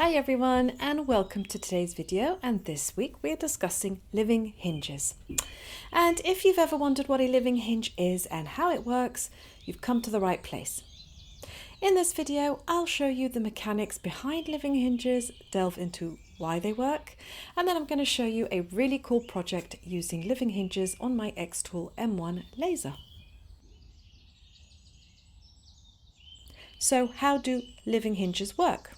Hi everyone and welcome to today's video, and this week we're discussing living hinges. And if you've ever wondered what a living hinge is and how it works, you've come to the right place. In this video I'll show you the mechanics behind living hinges, delve into why they work, and then I'm going to show you a really cool project using living hinges on my Xtool M1 laser. So how do living hinges work?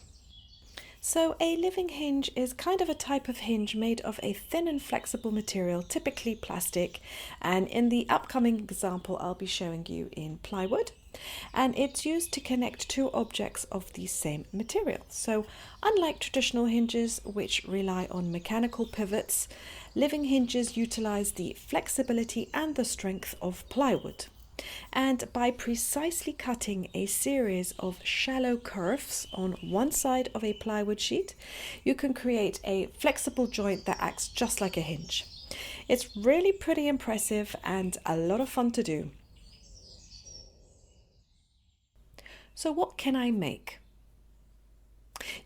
So a living hinge is kind of a type of hinge made of a thin and flexible material, typically plastic, and in the upcoming example I'll be showing you in plywood, and it's used to connect two objects of the same material. So unlike traditional hinges which rely on mechanical pivots, living hinges utilize the flexibility and the strength of plywood. And by precisely cutting a series of shallow curves on one side of a plywood sheet, you can create a flexible joint that acts just like a hinge. It's really pretty impressive and a lot of fun to do. So what can I make?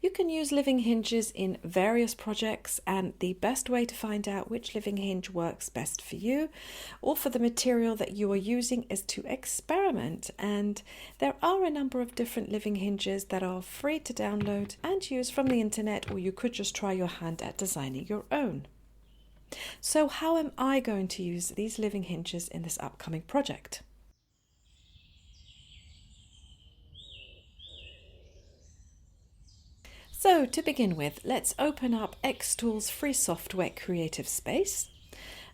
You can use living hinges in various projects, and the best way to find out which living hinge works best for you or for the material that you are using is to experiment. And there are a number of different living hinges that are free to download and use from the internet, or you could just try your hand at designing your own. So how am I going to use these living hinges in this upcoming project? So to begin with, let's open up Xtool's free software Creative Space.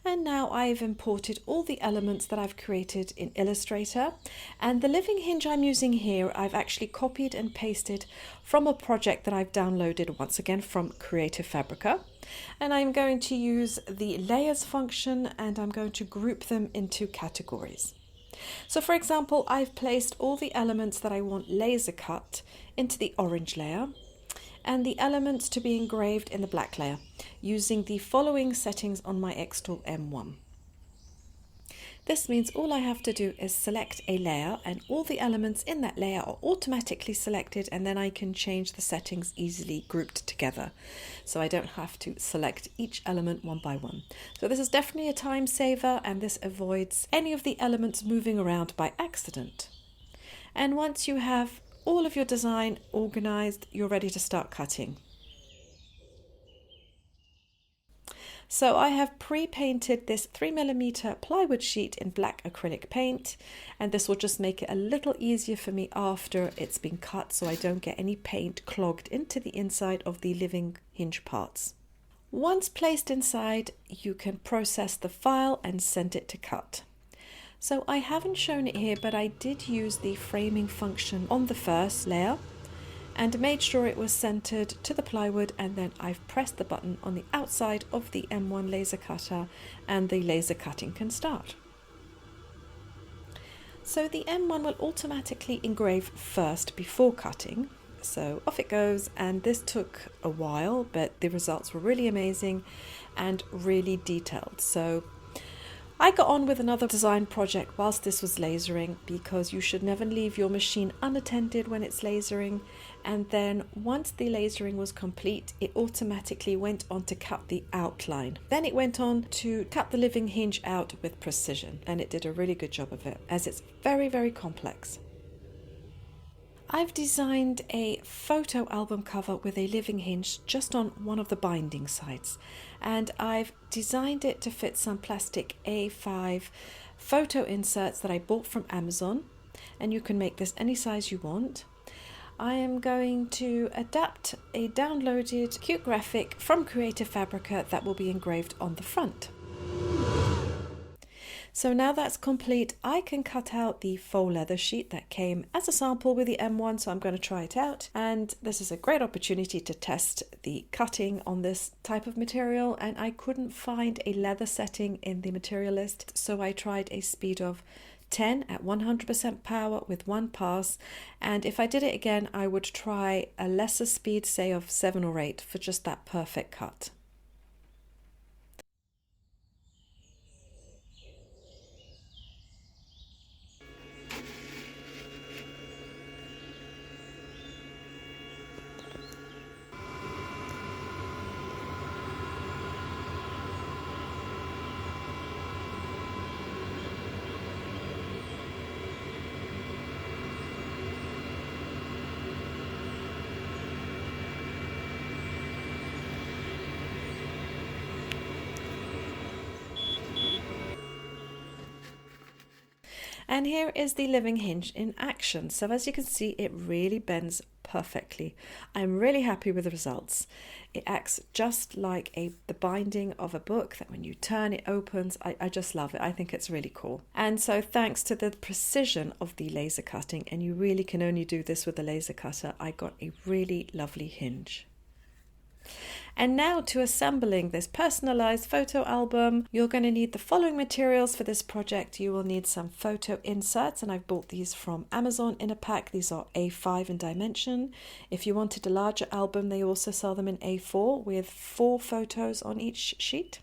And now I've imported all the elements that I've created in Illustrator, and the living hinge I'm using here I've actually copied and pasted from a project that I've downloaded once again from Creative Fabrica. And I'm going to use the layers function, and I'm going to group them into categories. So for example, I've placed all the elements that I want laser cut into the orange layer, and the elements to be engraved in the black layer, using the following settings on my Xtool M1. This means all I have to do is select a layer, and all the elements in that layer are automatically selected, and then I can change the settings easily grouped together. So I don't have to select each element one by one. So this is definitely a time saver, and this avoids any of the elements moving around by accident. And once you have all of your design organized, you're ready to start cutting. So I have pre-painted this 3mm plywood sheet in black acrylic paint, and this will just make it a little easier for me after it's been cut, so I don't get any paint clogged into the inside of the living hinge parts. Once placed inside, you can process the file and send it to cut. So I haven't shown it here, but I did use the framing function on the first layer and made sure it was centered to the plywood, and then I've pressed the button on the outside of the M1 laser cutter and the laser cutting can start. So the M1 will automatically engrave first before cutting. So off it goes, and this took a while, but the results were really amazing and really detailed. So I got on with another design project whilst this was lasering, because you should never leave your machine unattended when it's lasering. And then once the lasering was complete, it automatically went on to cut the outline. Then it went on to cut the living hinge out with precision, and it did a really good job of it, as it's very, very complex. I've designed a photo album cover with a living hinge just on one of the binding sides, and I've designed it to fit some plastic A5 photo inserts that I bought from Amazon, and you can make this any size you want. I am going to adapt a downloaded cute graphic from Creative Fabrica that will be engraved on the front. So now that's complete, I can cut out the faux leather sheet that came as a sample with the M1, so I'm going to try it out. And this is a great opportunity to test the cutting on this type of material, and I couldn't find a leather setting in the material list, so I tried a speed of 10 at 100% power with one pass, and if I did it again I would try a lesser speed, say of 7 or 8, for just that perfect cut. And here is the living hinge in action. So as you can see, it really bends perfectly. I'm really happy with the results. It acts just like the binding of a book, that when you turn it opens. I just love it. I think it's really cool. And so thanks to the precision of the laser cutting, and you really can only do this with a laser cutter, I got a really lovely hinge. And now to assembling this personalized photo album, you're going to need the following materials for this project. You will need some photo inserts, and I've bought these from Amazon in a pack. These are A5 in dimension. If you wanted a larger album, they also sell them in A4 with 4 photos on each sheet.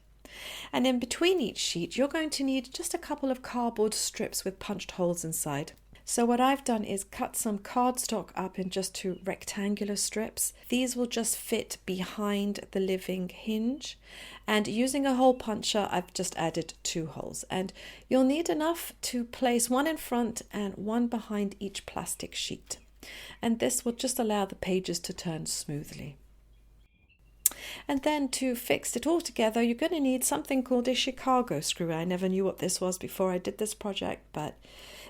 And in between each sheet, you're going to need just a couple of cardboard strips with punched holes inside. So what I've done is cut some cardstock up in just 2 rectangular strips. These will just fit behind the living hinge, and using a hole puncher I've just added 2 holes, and you'll need enough to place 1 in front and 1 behind each plastic sheet, and this will just allow the pages to turn smoothly. And then to fix it all together, you're going to need something called a Chicago screw. I never knew what this was before I did this project, but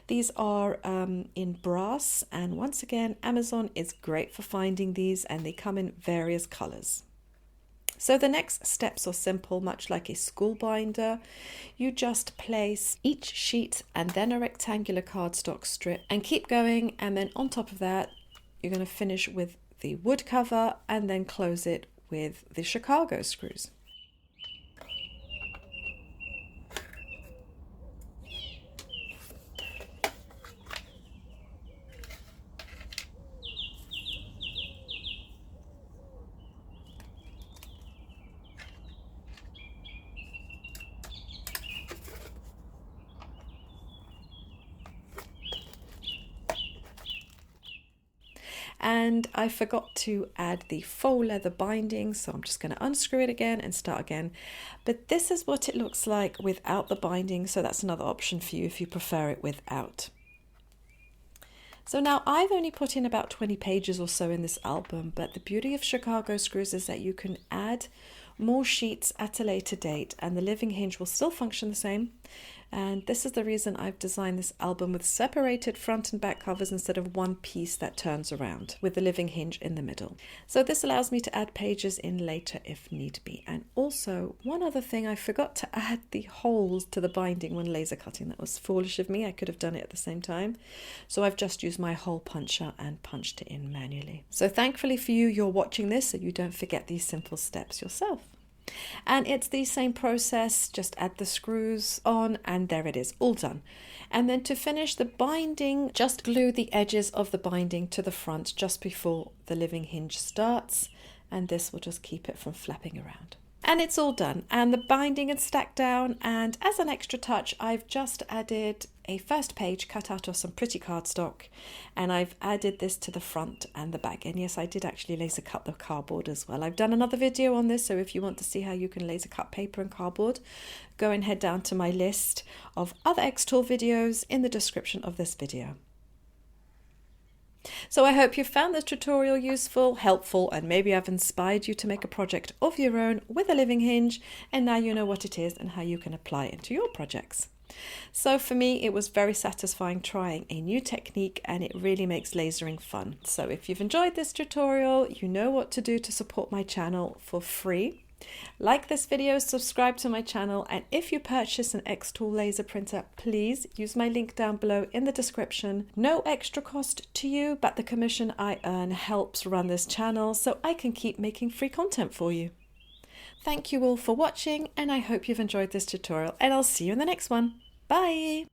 these are in brass, and once again, Amazon is great for finding these, and they come in various colors. So the next steps are simple, much like a school binder. You just place each sheet and then a rectangular cardstock strip and keep going, and then on top of that, you're going to finish with the wood cover and then close it with the Chicago screws. And I forgot to add the faux leather binding, so I'm just going to unscrew it again and start again. But this is what it looks like without the binding, so that's another option for you if you prefer it without. So now I've only put in about 20 pages or so in this album, but the beauty of Chicago screws is that you can add more sheets at a later date and the living hinge will still function the same. And this is the reason I've designed this album with separated front and back covers instead of one piece that turns around with the living hinge in the middle. So this allows me to add pages in later if need be. And also one other thing, I forgot to add the holes to the binding when laser cutting. That was foolish of me. I could have done it at the same time. So I've just used my hole puncher and punched it in manually. So thankfully for you, you're watching this so you don't forget these simple steps yourself. And it's the same process, just add the screws on and there it is, all done. And then to finish the binding, just glue the edges of the binding to the front just before the living hinge starts, and this will just keep it from flapping around. And it's all done, and the binding is stacked down, and as an extra touch I've just added a first page cut out of some pretty cardstock, and I've added this to the front and the back. And yes, I did actually laser cut the cardboard as well. I've done another video on this, so if you want to see how you can laser cut paper and cardboard, go and head down to my list of other Xtool videos in the description of this video. So I hope you found this tutorial useful, helpful, and maybe I've inspired you to make a project of your own with a living hinge, and now you know what it is and how you can apply it into your projects. So for me, it was very satisfying trying a new technique, and it really makes lasering fun. So if you've enjoyed this tutorial, you know what to do to support my channel for free. Like this video, subscribe to my channel, and if you purchase an Xtool laser printer, please use my link down below in the description. No extra cost to you, but the commission I earn helps run this channel so I can keep making free content for you. Thank you all for watching, and I hope you've enjoyed this tutorial, and I'll see you in the next one. Bye!